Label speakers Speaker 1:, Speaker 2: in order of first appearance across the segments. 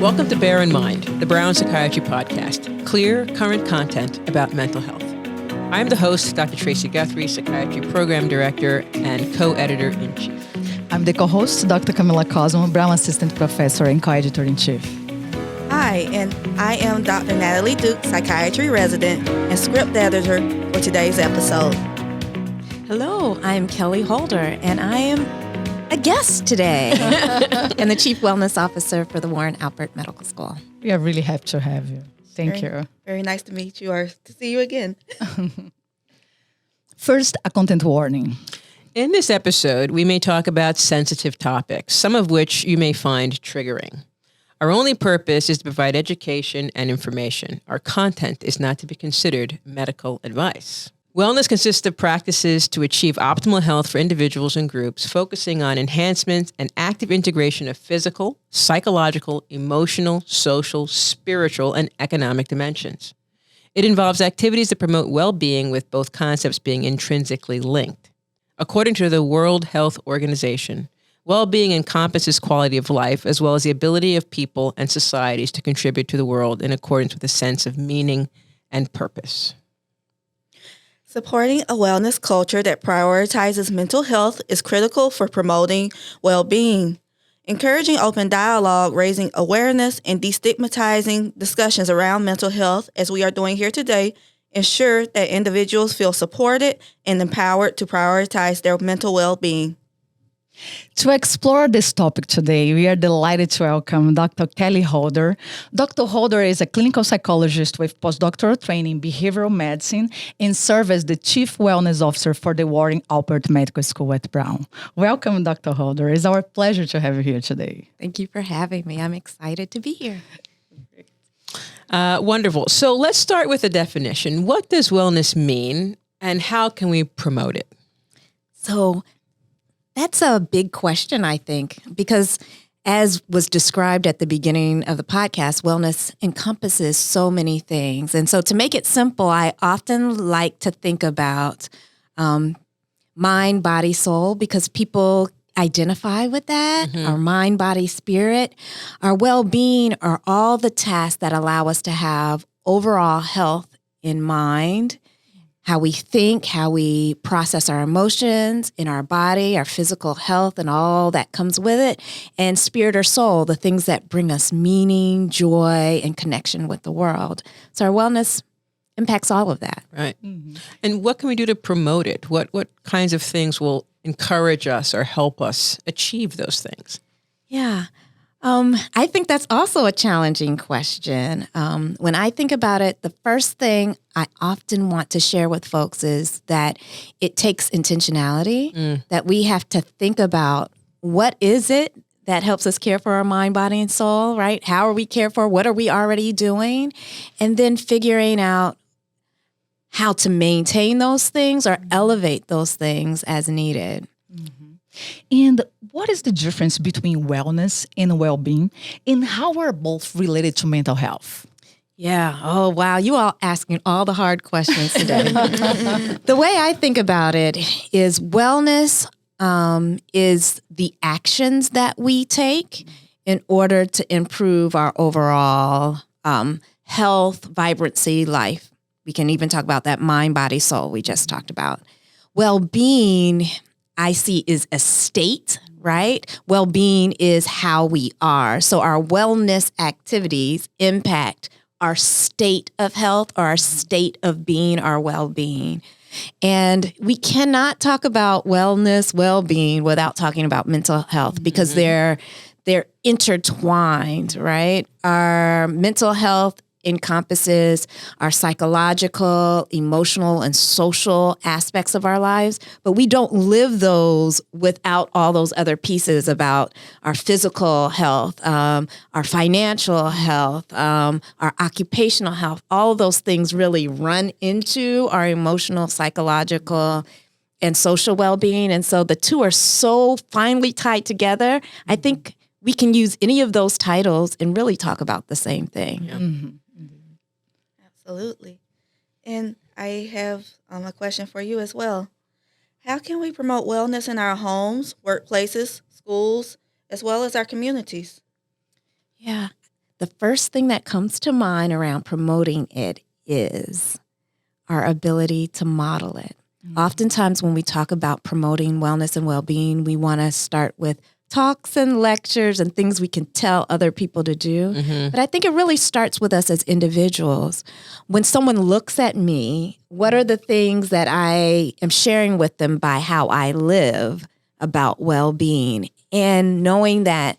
Speaker 1: Welcome to Bear in Mind, the Brown Psychiatry Podcast, clear, current content about mental health. I'm the host, Dr. Tracey Guthrie, Psychiatry Program Director and Co-Editor-in-Chief.
Speaker 2: I'm the co-host, Dr. Camila Cosmo, Brown Assistant Professor and Co-Editor-in-Chief.
Speaker 3: Hi, and I am Dr. Natalie Duke, Psychiatry Resident and Script Editor for today's episode.
Speaker 4: Hello, I'm Kelly Holder, and I am a guest today and the Chief Wellness Officer for the Warren Alpert Medical School.
Speaker 2: We are really happy to have you. Thank you.
Speaker 3: Very nice to meet you or to see you again.
Speaker 2: First, a content warning.
Speaker 1: In this episode, we may talk about sensitive topics, some of which you may find triggering. Our only purpose is to provide education and information. Our content is not to be considered medical advice. Wellness consists of practices to achieve optimal health for individuals and groups, focusing on enhancement and active integration of physical, psychological, emotional, social, spiritual, and economic dimensions. It involves activities that promote well-being, with both concepts being intrinsically linked. According to the World Health Organization, well-being encompasses quality of life as well as the ability of people and societies to contribute to the world in accordance with a sense of meaning and purpose.
Speaker 3: Supporting a wellness culture that prioritizes mental health is critical for promoting well-being. Encouraging open dialogue, raising awareness, and destigmatizing discussions around mental health, as we are doing here today, ensure that individuals feel supported and empowered to prioritize their mental well-being.
Speaker 2: To explore this topic today, we are delighted to welcome Dr. Kelly Holder. Dr. Holder is a clinical psychologist with postdoctoral training in behavioral medicine and serves as the Chief Wellness Officer for the Warren Alpert Medical School at Brown. Welcome, Dr. Holder. It's our pleasure to have you here today.
Speaker 4: Thank you for having me. I'm excited to be here.
Speaker 1: Wonderful. So let's start with a definition. What does wellness mean, and how can we promote it?
Speaker 4: So that's a big question, I think, because as was described at the beginning of the podcast, wellness encompasses so many things. And so to make it simple, I often like to think about mind, body, soul, because people identify with that. Our mind, body, spirit. Our well-being are all the tasks that allow us to have overall health in mind, how we think, how we process our emotions in our body, our physical health, and all that comes with it, and spirit or soul, the things that bring us meaning, joy, and connection with the world. So our wellness impacts all of that.
Speaker 1: Right. And what can we do to promote it? What kinds of things will encourage us or help us achieve those things?
Speaker 4: Yeah. I think that's also a challenging question. When I think about it, the first thing I often want to share with folks is that it takes intentionality, that we have to think about what is it that helps us care for our mind, body, and soul, right? How are we cared for? What are we already doing? And then figuring out how to maintain those things or elevate those things as needed.
Speaker 2: And what is the difference between wellness and well-being, and how are both related to mental health?
Speaker 4: Yeah. Oh, wow. You all asking all the hard questions today. The way I think about it is wellness is the actions that we take in order to improve our overall health, vibrancy, life. We can even talk about that mind, body, soul we just talked about. Well-being, I see, is a state, right? Well-being is how we are. So our wellness activities impact our state of health or our state of being, our well-being. And we cannot talk about wellness, well-being without talking about mental health because they're intertwined, right? Our mental health encompasses our psychological, emotional, and social aspects of our lives, but we don't live those without all those other pieces about our physical health, our financial health, our occupational health. All of those things really run into our emotional, psychological, and social well-being. And so the two are so finely tied together. I think we can use any of those titles and really talk about the same thing.
Speaker 1: Yeah.
Speaker 3: Absolutely. And I have a question for you as well. How can we promote wellness in our homes, workplaces, schools, as well as our communities?
Speaker 4: Yeah. the first thing that comes to mind around promoting it is our ability to model it. Oftentimes when we talk about promoting wellness and well-being, we want to start with talks and lectures and things we can tell other people to do. But I think it really starts with us as individuals. When someone looks at me, what are the things that I am sharing with them by how I live about well-being? And knowing that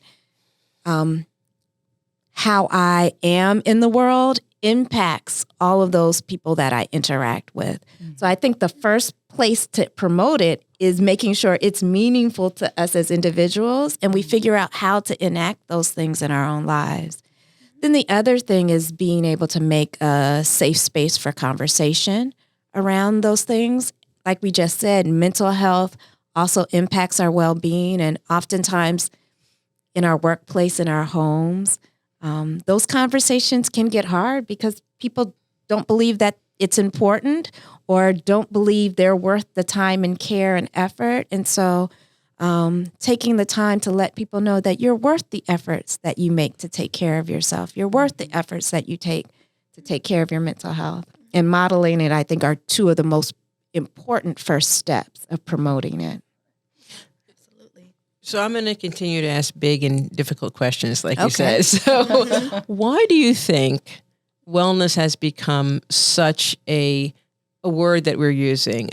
Speaker 4: how I am in the world impacts all of those people that I interact with. So I think the first place to promote it is making sure it's meaningful to us as individuals and we figure out how to enact those things in our own lives. Then the other thing is being able to make a safe space for conversation around those things. Like we just said, mental health also impacts our well-being, and oftentimes in our workplace, in our homes, those conversations can get hard because people don't believe that it's important or don't believe they're worth the time and care and effort. And so taking the time to let people know that you're worth the efforts that you make to take care of yourself. You're worth the efforts that you take to take care of your mental health. And modeling it, I think, are two of the most important first steps of promoting it.
Speaker 1: So I'm going to continue to ask big and difficult questions, like you said. So why do you think wellness has become such a word that we're using,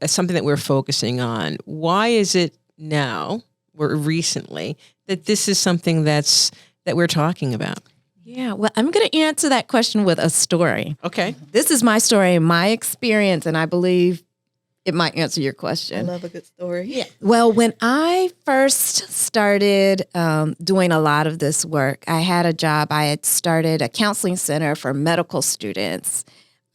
Speaker 1: something that we're focusing on? Why is it now, or recently, that this is something that we're talking about?
Speaker 4: Yeah, well, I'm going to answer that question with a story.
Speaker 1: Okay.
Speaker 4: This is my story and my experience, and I believe it might answer your question.
Speaker 3: I love a good story. Yeah.
Speaker 4: Well, when I first started doing a lot of this work, I had a job. I had started a counseling center for medical students.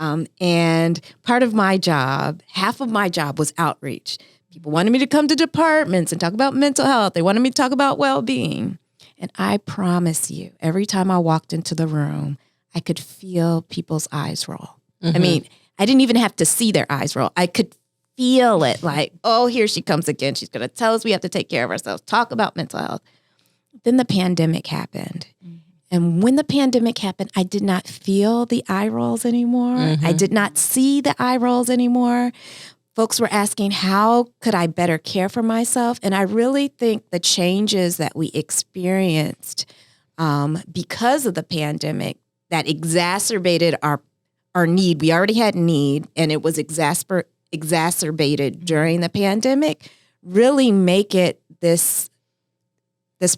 Speaker 4: And part of my job, half of my job was outreach. People wanted me to come to departments and talk about mental health. They wanted me to talk about well-being. And I promise you, every time I walked into the room, I could feel people's eyes roll. I mean, I didn't even have to see their eyes roll. I could feel it, like, oh, here she comes again. She's going to tell us we have to take care of ourselves, talk about mental health. Then the pandemic happened. And when the pandemic happened, I did not feel the eye rolls anymore. I did not see the eye rolls anymore. Folks were asking, how could I better care for myself? And I really think the changes that we experienced because of the pandemic that exacerbated our need. We already had need, and it was exacerbated during the pandemic, really make it this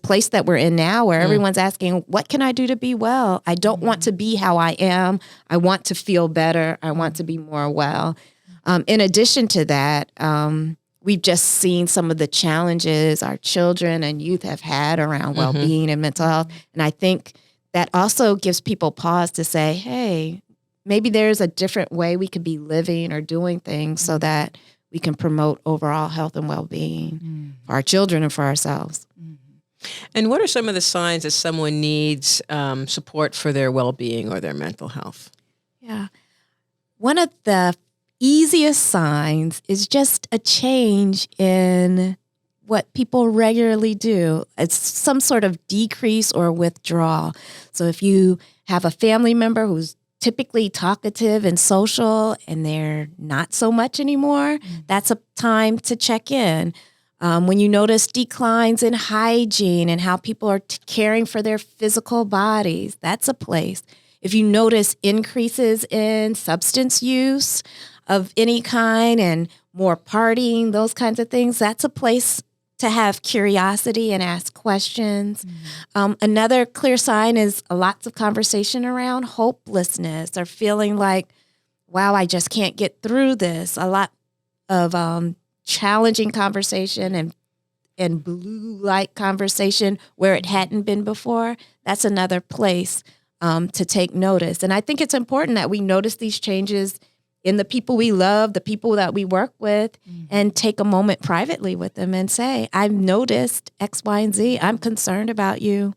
Speaker 4: place that we're in now where everyone's asking, what can I do to be well? I don't want to be how I am. I want to feel better. I want to be more well. In addition to that, we've just seen some of the challenges our children and youth have had around well-being and mental health. And I think that also gives people pause to say, hey, maybe there's a different way we could be living or doing things so that we can promote overall health and well-being for our children and for ourselves.
Speaker 1: And what are some of the signs that someone needs support for their well-being or their mental health?
Speaker 4: Yeah. One of the easiest signs is just a change in what people regularly do. It's some sort of decrease or withdrawal. So if you have a family member who's typically talkative and social and they're not so much anymore, that's a time to check in. When you notice declines in hygiene and how people are caring for their physical bodies, that's a place. If you notice increases in substance use of any kind and more partying, those kinds of things, that's a place to have curiosity and ask questions. Another clear sign is lots of conversation around hopelessness or feeling like, wow, I just can't get through this. A lot of challenging conversation and blue light conversation where it hadn't been before. That's another place to take notice. And I think it's important that we notice these changes in the people we love, the people that we work with, and take a moment privately with them and say, I've noticed X, Y, and Z. I'm concerned about you.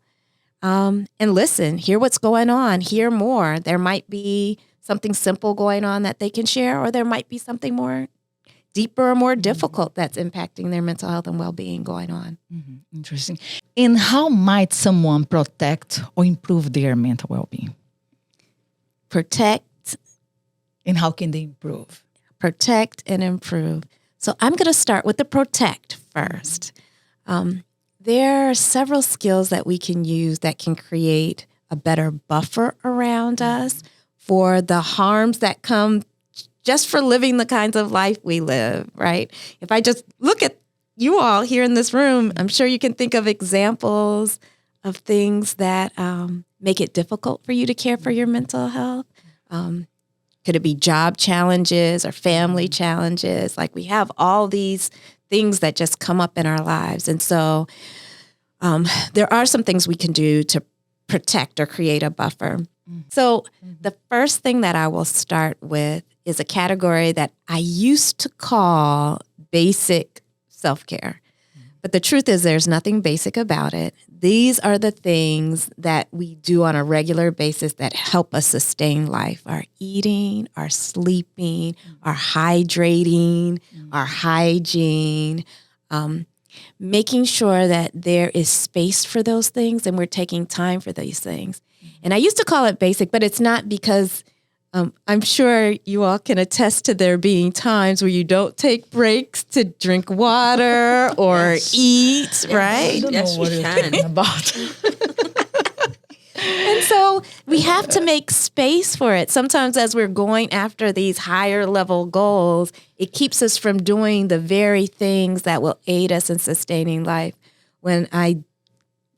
Speaker 4: And listen, hear what's going on, hear more. There might be something simple going on that they can share, or there might be something more deeper or more difficult that's impacting their mental health and well-being going on.
Speaker 2: Interesting. And how might someone protect or improve their mental well-being?
Speaker 4: Protect.
Speaker 2: And how can they improve?
Speaker 4: Protect and improve. So I'm going to start with the protect first. There are several skills that we can use that can create a better buffer around us for the harms that come just for living the kinds of life we live, right? If I just look at you all here in this room, I'm sure you can think of examples of things that make it difficult for you to care for your mental health. Could it be job challenges or family challenges? Like, we have all these things that just come up in our lives. And so there are some things we can do to protect or create a buffer. So the first thing that I will start with is a category that I used to call basic self-care. But the truth is, there's nothing basic about it. These are the things that we do on a regular basis that help us sustain life: our eating, our sleeping, our hydrating, our hygiene, making sure that there is space for those things and we're taking time for these things. And I used to call it basic, but it's not, because I'm sure you all can attest to there being times where you don't take breaks to drink water or eat, right?
Speaker 2: I don't know what you're talking about.
Speaker 4: And so we have to make space for it. Sometimes as we're going after these higher level goals, it keeps us from doing the very things that will aid us in sustaining life. When I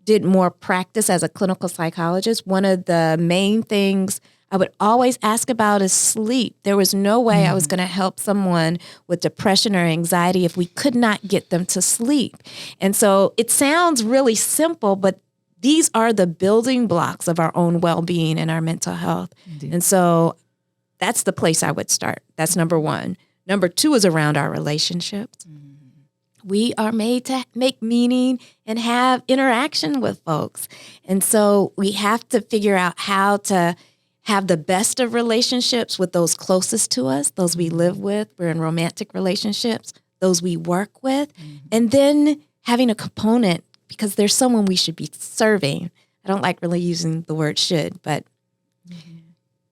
Speaker 4: did more practice as a clinical psychologist, one of the main things I would always ask about is sleep. There was no way I was going to help someone with depression or anxiety if we could not get them to sleep. And so it sounds really simple, but these are the building blocks of our own well-being and our mental health. Indeed. And so that's the place I would start. That's number one. Number two is around our relationships. We are made to make meaning and have interaction with folks. And so we have to figure out how to have the best of relationships with those closest to us, those we live with, we're in romantic relationships, those we work with, and then having a component, because there's someone we should be serving. I don't like really using the word should, but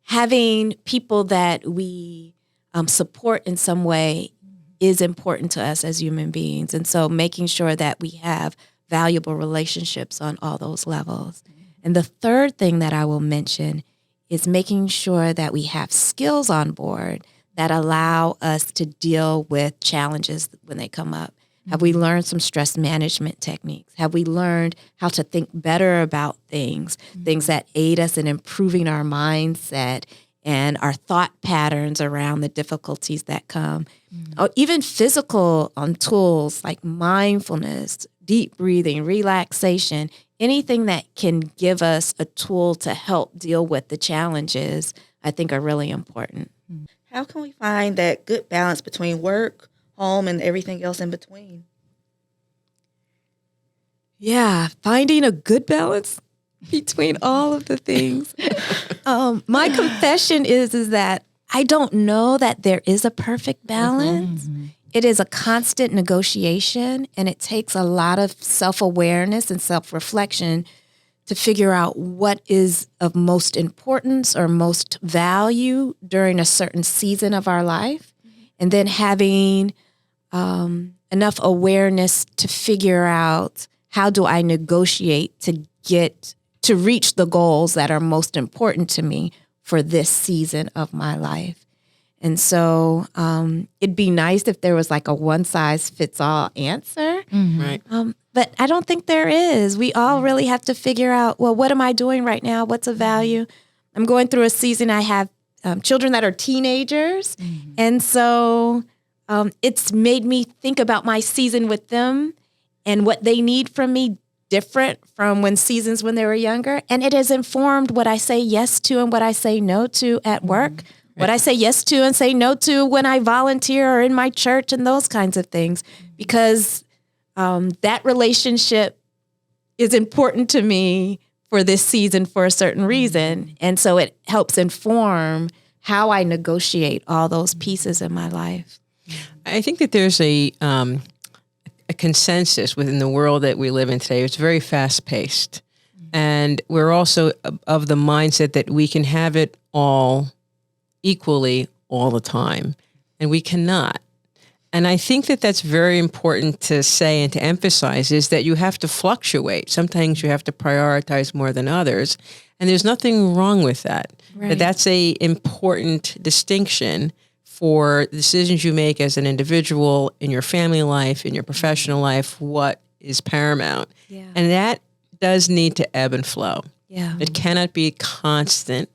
Speaker 4: having people that we support in some way is important to us as human beings. And so making sure that we have valuable relationships on all those levels. And the third thing that I will mention is making sure that we have skills on board that allow us to deal with challenges when they come up. Have we learned some stress management techniques? Have we learned how to think better about things, things that aid us in improving our mindset and our thought patterns around the difficulties that come? Or even physical tools like mindfulness, deep breathing, relaxation, anything that can give us a tool to help deal with the challenges, I think are really important.
Speaker 3: How can we find that good balance between work, home, and everything else in between?
Speaker 4: Yeah, finding a good balance between all of the things. My confession is that I don't know that there is a perfect balance. It is a constant negotiation, and it takes a lot of self-awareness and self-reflection to figure out what is of most importance or most value during a certain season of our life, and then having enough awareness to figure out, how do I negotiate to reach the goals that are most important to me for this season of my life. And so it'd be nice if there was like a one-size-fits-all answer.
Speaker 1: Right.
Speaker 4: But I don't think there is. We all really have to figure out, well, what am I doing right now? What's of value? I'm going through a season. I have children that are teenagers. And so it's made me think about my season with them and what they need from me different from when they were younger. And it has informed what I say yes to and what I say no to at work. What I say yes to and say no to when I volunteer or in my church and those kinds of things, because that relationship is important to me for this season for a certain reason. And so it helps inform how I negotiate all those pieces in my life.
Speaker 1: I think that there's a consensus within the world that we live in today. It's very fast paced. And we're also of the mindset that we can have it all equally all the time. And we cannot. And I think that that's very important to say and to emphasize, is that you have to fluctuate. Sometimes you have to prioritize more than others. And there's nothing wrong with that.
Speaker 4: Right.
Speaker 1: But that's a important distinction for decisions you make as an individual, in your family life, in your professional life, what is paramount.
Speaker 4: Yeah.
Speaker 1: And that does need to ebb and flow.
Speaker 4: Yeah.
Speaker 1: It cannot be constant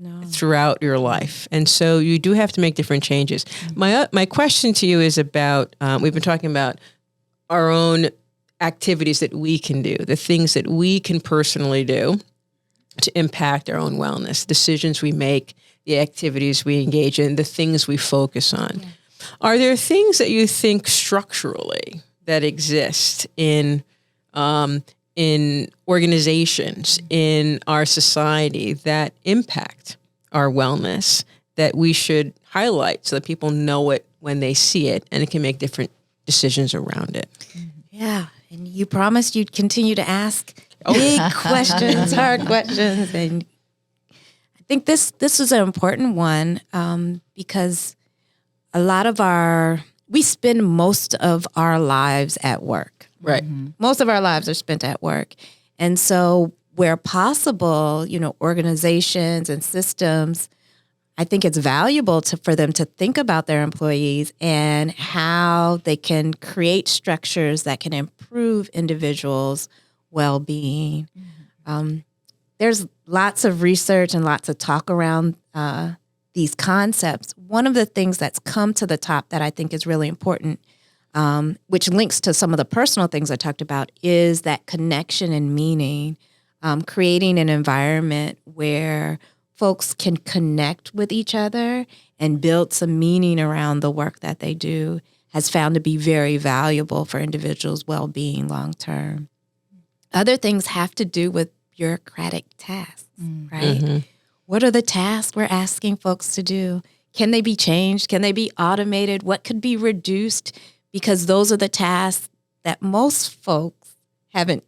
Speaker 4: No.
Speaker 1: throughout your life. And so you do have to make different changes. My question to you is about, we've been talking about our own activities that we can do, the things that we can personally do to impact our own wellness, decisions we make, the activities we engage in, the things we focus on. Yeah. Are there things that you think structurally that exist in organizations, in our society, that impact our wellness, that we should highlight so that people know it when they see it and it can make different decisions around it?
Speaker 4: Yeah. And you promised you'd continue to ask big questions, hard questions. And I think this is an important one because a lot of we spend most of our lives at work.
Speaker 1: Right.
Speaker 4: Most of our lives are spent at work. And so where possible, organizations and systems, I think it's valuable for them to think about their employees and how they can create structures that can improve individuals' well-being. There's lots of research and lots of talk around these concepts. One of the things that's come to the top that I think is really important, which links to some of the personal things I talked about, is that connection and meaning, creating an environment where folks can connect with each other and build some meaning around the work that they do has found to be very valuable for individuals' well-being long-term. Other things have to do with bureaucratic tasks, right? Mm-hmm. What are the tasks we're asking folks to do? Can they be changed? Can they be automated? What could be reduced? Because those are the tasks that most folks haven't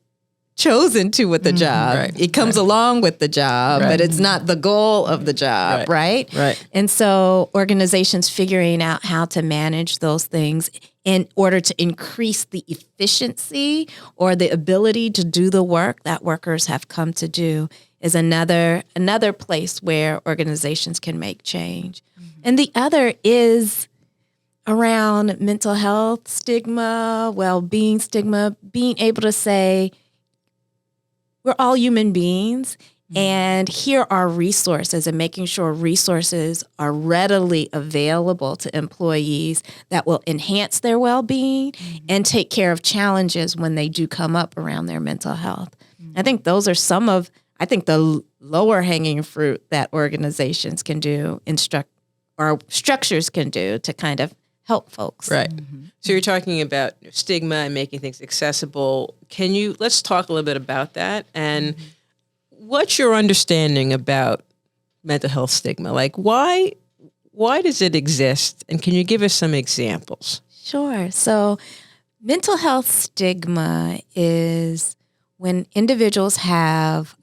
Speaker 4: chosen to with the job.
Speaker 1: Right.
Speaker 4: It comes along with the job, but it's not the goal of the job, right?
Speaker 1: Right.
Speaker 4: And so organizations figuring out how to manage those things in order to increase the efficiency or the ability to do the work that workers have come to do is another place where organizations can make change. And the other is around mental health stigma, well-being stigma, being able to say, we're all human beings, and here are resources, and making sure resources are readily available to employees that will enhance their well-being and take care of challenges when they do come up around their mental health. I think those are some of, the lower hanging fruit that organizations can do, or structures can do to kind of help folks.
Speaker 1: Right. So you're talking about stigma and making things accessible. Let's talk a little bit about that, and what's your understanding about mental health stigma? Like, why does it exist? And can you give us some examples?
Speaker 4: Sure. So mental health stigma is when individuals have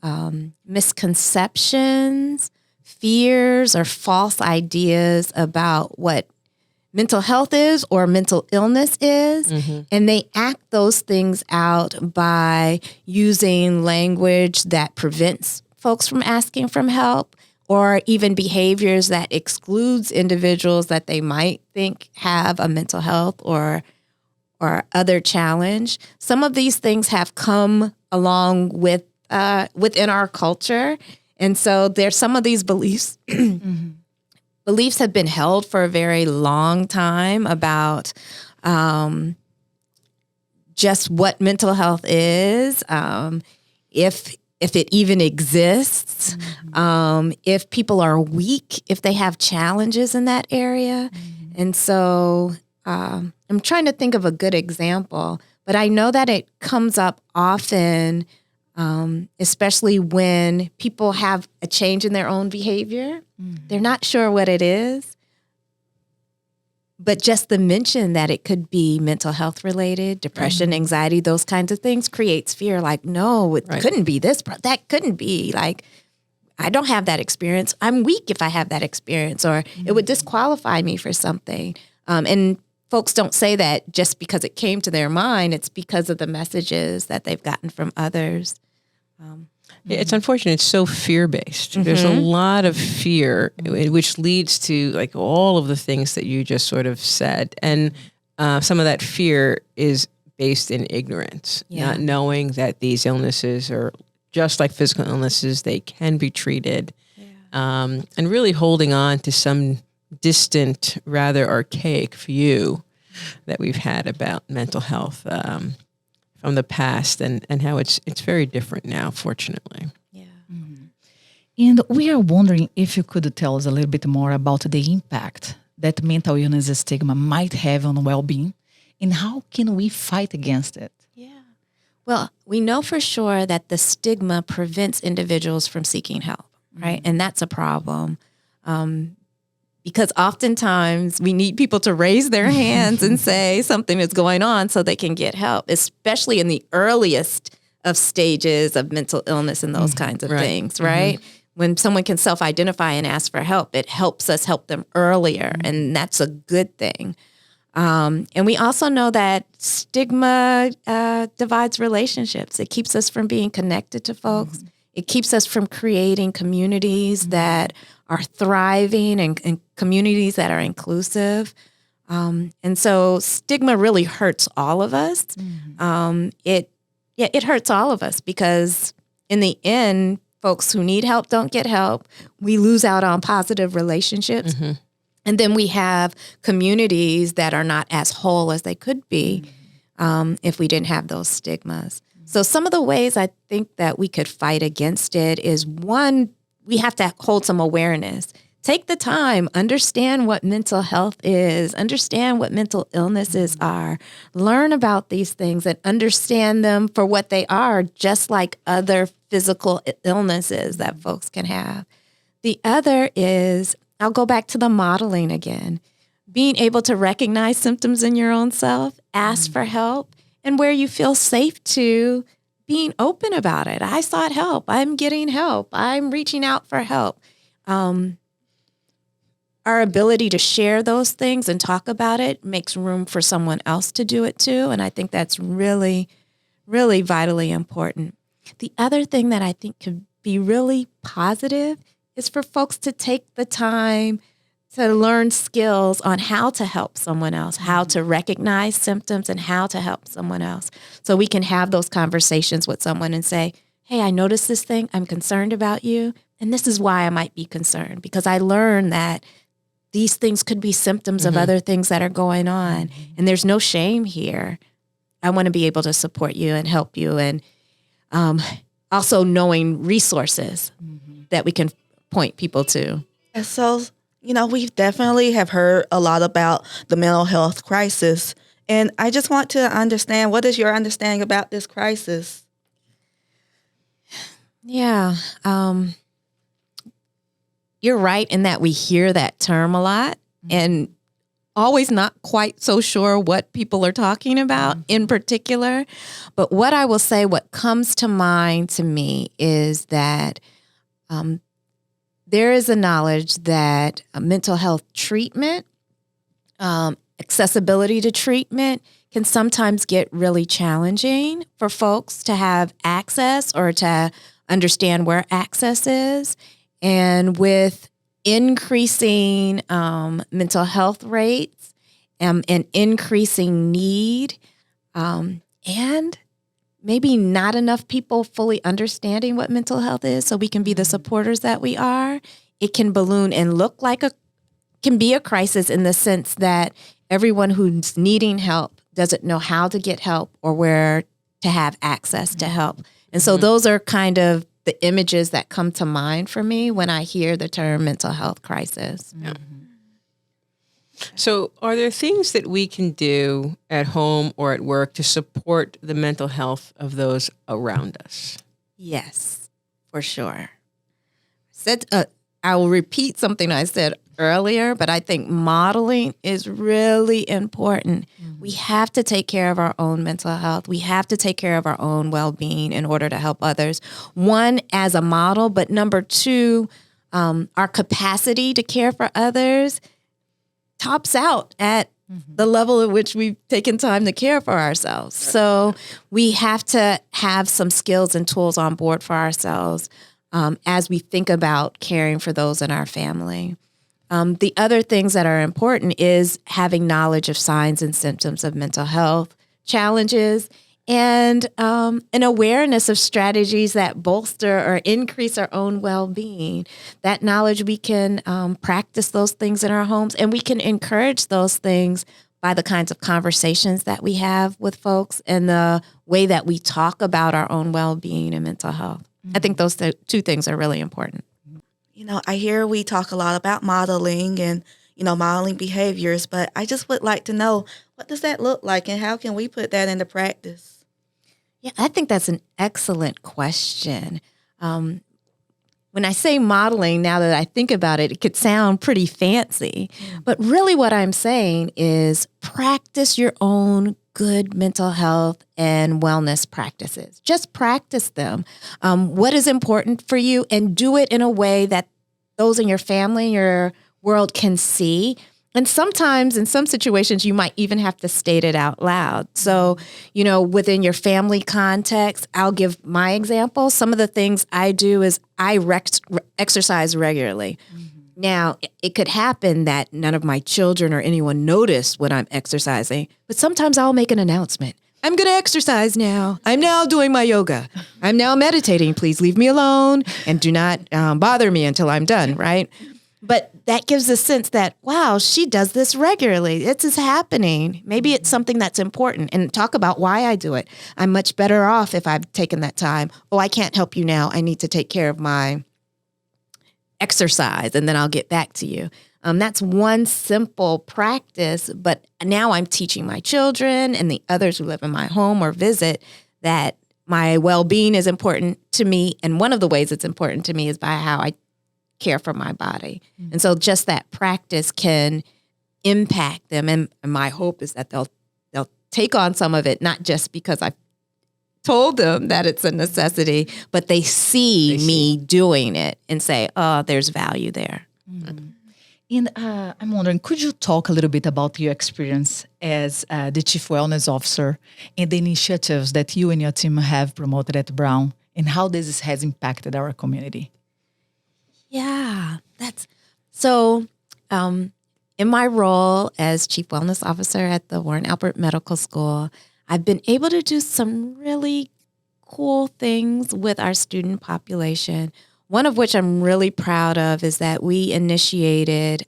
Speaker 4: misconceptions, fears, or false ideas about what mental health is or mental illness is, and they act those things out by using language that prevents folks from asking for help, or even behaviors that excludes individuals that they might think have a mental health or other challenge. Some of these things have come along with within our culture, and so there's some of these beliefs. Beliefs have been held for a very long time about just what mental health is, if it even exists, if people are weak, if they have challenges in that area. And so I'm trying to think of a good example, but I know that it comes up often, especially when people have a change in their own behavior. They're not sure what it is, But just the mention that it could be mental health related, depression, anxiety, those kinds of things creates fear. Like, no, it couldn't be this, that couldn't be. Like, I don't have that experience. I'm weak if I have that experience, or it would disqualify me for something. And folks don't say that just because it came to their mind. It's because of the messages that they've gotten from others.
Speaker 1: It's unfortunate. It's so fear-based. There's a lot of fear, which leads to like all of the things that you just sort of said. And some of that fear is based in ignorance, not knowing that these illnesses are just like physical illnesses. They can be treated. And really holding on to some distant, rather archaic view that we've had about mental health from the past, and how it's very different now, fortunately.
Speaker 2: And we are wondering if you could tell us a little bit more about the impact that mental illness stigma might have on well-being, and how can we fight against it?
Speaker 4: Well, we know for sure that the stigma prevents individuals from seeking help, right? And that's a problem. Because oftentimes we need people to raise their hands and say something is going on so they can get help, especially in the earliest of stages of mental illness and those kinds of things, right? When someone can self-identify and ask for help, it helps us help them earlier, and that's a good thing. And we also know that stigma divides relationships. It keeps us from being connected to folks. It keeps us from creating communities that are thriving and communities that are inclusive. And so stigma really hurts all of us. It hurts all of us because in the end, folks who need help don't get help. We lose out on positive relationships. And then we have communities that are not as whole as they could be if we didn't have those stigmas. So some of the ways I think that we could fight against it is, one, we have to hold some awareness. Take the time, understand what mental health is, understand what mental illnesses are, learn about these things and understand them for what they are, just like other physical illnesses that folks can have. The other is, I'll go back to the modeling again, being able to recognize symptoms in your own self, ask for help, and where you feel safe to being open about it. I sought help. I'm getting help. I'm reaching out for help. Our ability to share those things and talk about it makes room for someone else to do it too. And I think that's really, really vitally important. The other thing that I think could be really positive is for folks to take the time to learn skills on how to help someone else, how to recognize symptoms and how to help someone else. So we can have those conversations with someone and say, hey, I noticed this thing. I'm concerned about you. And this is why I might be concerned, because I learned that these things could be symptoms of other things that are going on. And there's no shame here. I want to be able to support you and help you. And also knowing resources that we can point people to.
Speaker 3: And so, we definitely have heard a lot about the mental health crisis. And I just want to understand, what is your understanding about this crisis?
Speaker 4: Yeah. You're right in that we hear that term a lot and always not quite so sure what people are talking about in particular. But what I will say, what comes to mind to me is that there is a knowledge that mental health treatment, accessibility to treatment can sometimes get really challenging for folks to have access or to understand where access is. And with increasing mental health rates and increasing need, and maybe not enough people fully understanding what mental health is so we can be the supporters that we are, it can balloon and look like can be a crisis in the sense that everyone who's needing help doesn't know how to get help or where to have access to help. And so those are kind of the images that come to mind for me when I hear the term mental health crisis.
Speaker 1: So are there things that we can do at home or at work to support the mental health of those around us?
Speaker 4: Yes, for sure. I will repeat something I said earlier, but I think modeling is really important. We have to take care of our own mental health. We have to take care of our own well-being in order to help others. One, as a model, but number two, our capacity to care for others tops out at the level at which we've taken time to care for ourselves. So we have to have some skills and tools on board for ourselves as we think about caring for those in our family. The other things that are important is having knowledge of signs and symptoms of mental health challenges and an awareness of strategies that bolster or increase our own well-being. That knowledge, we can practice those things in our homes, and we can encourage those things by the kinds of conversations that we have with folks and the way that we talk about our own well-being and mental health. I think those two things are really important.
Speaker 3: I hear we talk a lot about modeling and, modeling behaviors, but I just would like to know, what does that look like and how can we put that into practice?
Speaker 4: Yeah, I think that's an excellent question. When I say modeling, now that I think about it, it could sound pretty fancy. But really what I'm saying is practice your own good mental health and wellness practices. Just practice them. What is important for you, and do it in a way that those in your family, your world can see. And sometimes in some situations, you might even have to state it out loud. So, within your family context, I'll give my example. Some of the things I do is I exercise regularly. Now, it could happen that none of my children or anyone notice when I'm exercising, but sometimes I'll make an announcement. I'm going to exercise now. I'm now doing my yoga. I'm now meditating. Please leave me alone and do not bother me until I'm done, right? But that gives a sense that, wow, she does this regularly. This is happening. Maybe it's something that's important, and talk about why I do it. I'm much better off if I've taken that time. Oh, I can't help you now. I need to take care of my exercise, and then I'll get back to you. That's one simple practice, but now I'm teaching my children and the others who live in my home or visit that my well-being is important to me. And one of the ways it's important to me is by how I care for my body. And so just that practice can impact them. And my hope is that they'll take on some of it, not just because I told them that it's a necessity, but they see me doing it and say, oh, there's value there.
Speaker 2: And I'm wondering, could you talk a little bit about your experience as the Chief Wellness Officer and the initiatives that you and your team have promoted at Brown and how this has impacted our community?
Speaker 4: Yeah, that's so. In my role as Chief Wellness Officer at the Warren Alpert Medical School, I've been able to do some really cool things with our student population. One of which I'm really proud of is that we initiated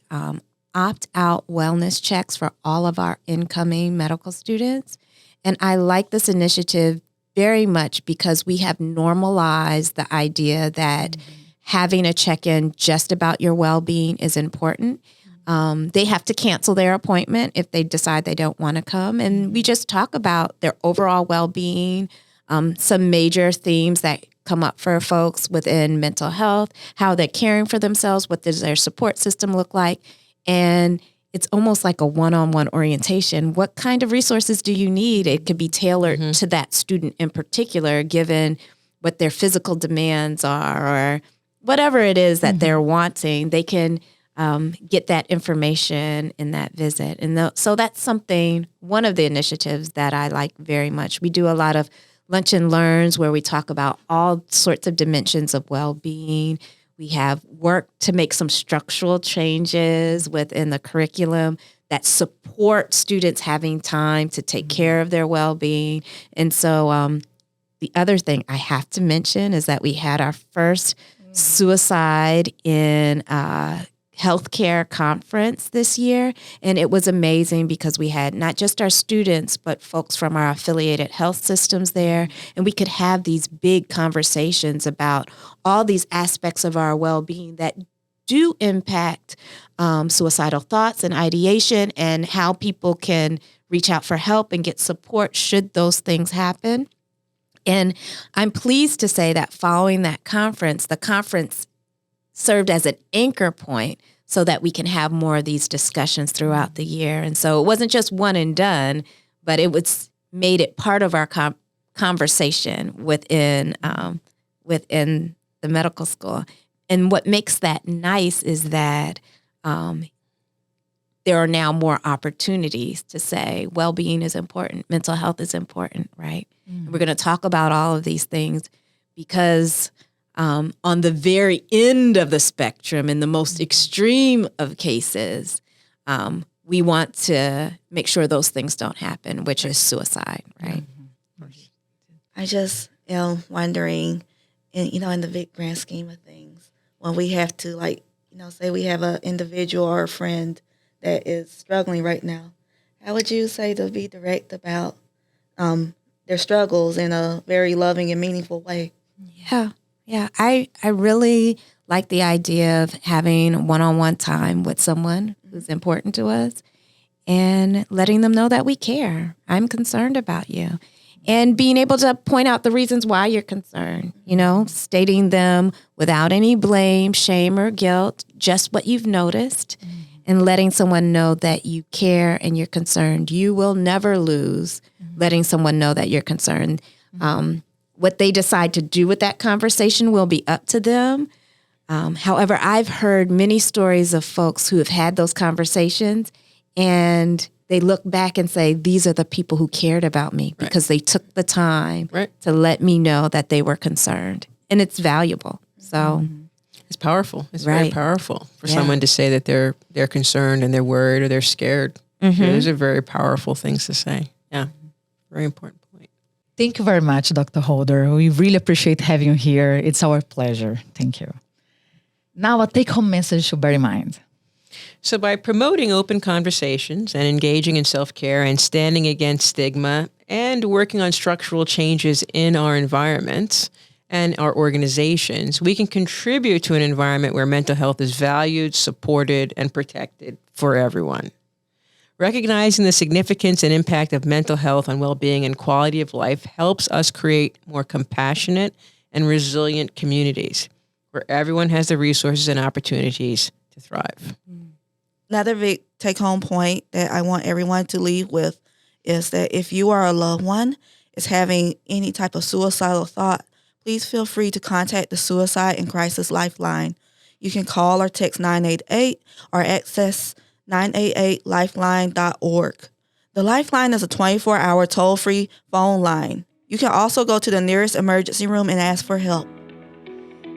Speaker 4: opt-out wellness checks for all of our incoming medical students. And I like this initiative very much because we have normalized the idea that having a check-in just about your well-being is important. They have to cancel their appointment if they decide they don't want to come. And we just talk about their overall well-being, some major themes that come up for folks within mental health, how they're caring for themselves, what does their support system look like. And it's almost like a one-on-one orientation. What kind of resources do you need? It could be tailored to that student in particular, given what their physical demands are or whatever it is that they're wanting. They can get that information in that visit. And so that's one of the initiatives that I like very much. We do a lot of lunch and learns where we talk about all sorts of dimensions of well-being. We have work to make some structural changes within the curriculum that support students having time to take care of their well-being. And so the other thing I have to mention is that we had our first suicide in healthcare conference this year. And it was amazing because we had not just our students, but folks from our affiliated health systems there. And we could have these big conversations about all these aspects of our well-being that do impact suicidal thoughts and ideation and how people can reach out for help and get support should those things happen. And I'm pleased to say that following that conference, the conference served as an anchor point so that we can have more of these discussions throughout the year. And so it wasn't just one and done, but it was made it part of our conversation within the medical school. And what makes that nice is that there are now more opportunities to say well-being is important, mental health is important, right? And we're going to talk about all of these things because on the very end of the spectrum, in the most extreme of cases, we want to make sure those things don't happen, which is suicide, right?
Speaker 3: I just am wondering, in the big grand scheme of things, when we have to, say we have an individual or a friend that is struggling right now, how would you say to be direct about their struggles in a very loving and meaningful way?
Speaker 4: Yeah. I really like the idea of having one-on-one time with someone who's important to us and letting them know that we care. I'm concerned about you. And being able to point out the reasons why you're concerned, stating them without any blame, shame, or guilt, just what you've noticed, and letting someone know that you care and you're concerned. You will never lose letting someone know that you're concerned. What they decide to do with that conversation will be up to them. However, I've heard many stories of folks who have had those conversations and they look back and say, these are the people who cared about me because they took the time to let me know that they were concerned. And it's valuable. So
Speaker 1: it's powerful. It's very powerful for someone to say that they're concerned and they're worried or they're scared. Those are very powerful things to say. Yeah, very important point.
Speaker 2: Thank you very much, Dr. Holder. We really appreciate having you here. It's our pleasure. Thank you. Now, a take-home message to bear in mind.
Speaker 1: So by promoting open conversations and engaging in self-care and standing against stigma and working on structural changes in our environments and our organizations, we can contribute to an environment where mental health is valued, supported, and protected for everyone. Recognizing the significance and impact of mental health on well-being and quality of life helps us create more compassionate and resilient communities where everyone has the resources and opportunities to thrive.
Speaker 3: Another big take-home point that I want everyone to leave with is that if you are a loved one is having any type of suicidal thought, please feel free to contact the Suicide and Crisis Lifeline. You can call or text 988 or access 988lifeline.org. The Lifeline is a 24-hour toll-free phone line. You can also go to the nearest emergency room and ask for help.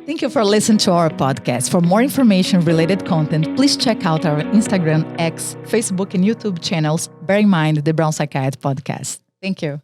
Speaker 2: Thank you for listening to our podcast. For more information related content, please check out our Instagram, X, Facebook, and YouTube channels. Bear in mind the Brown Psychiatry Podcast. Thank you.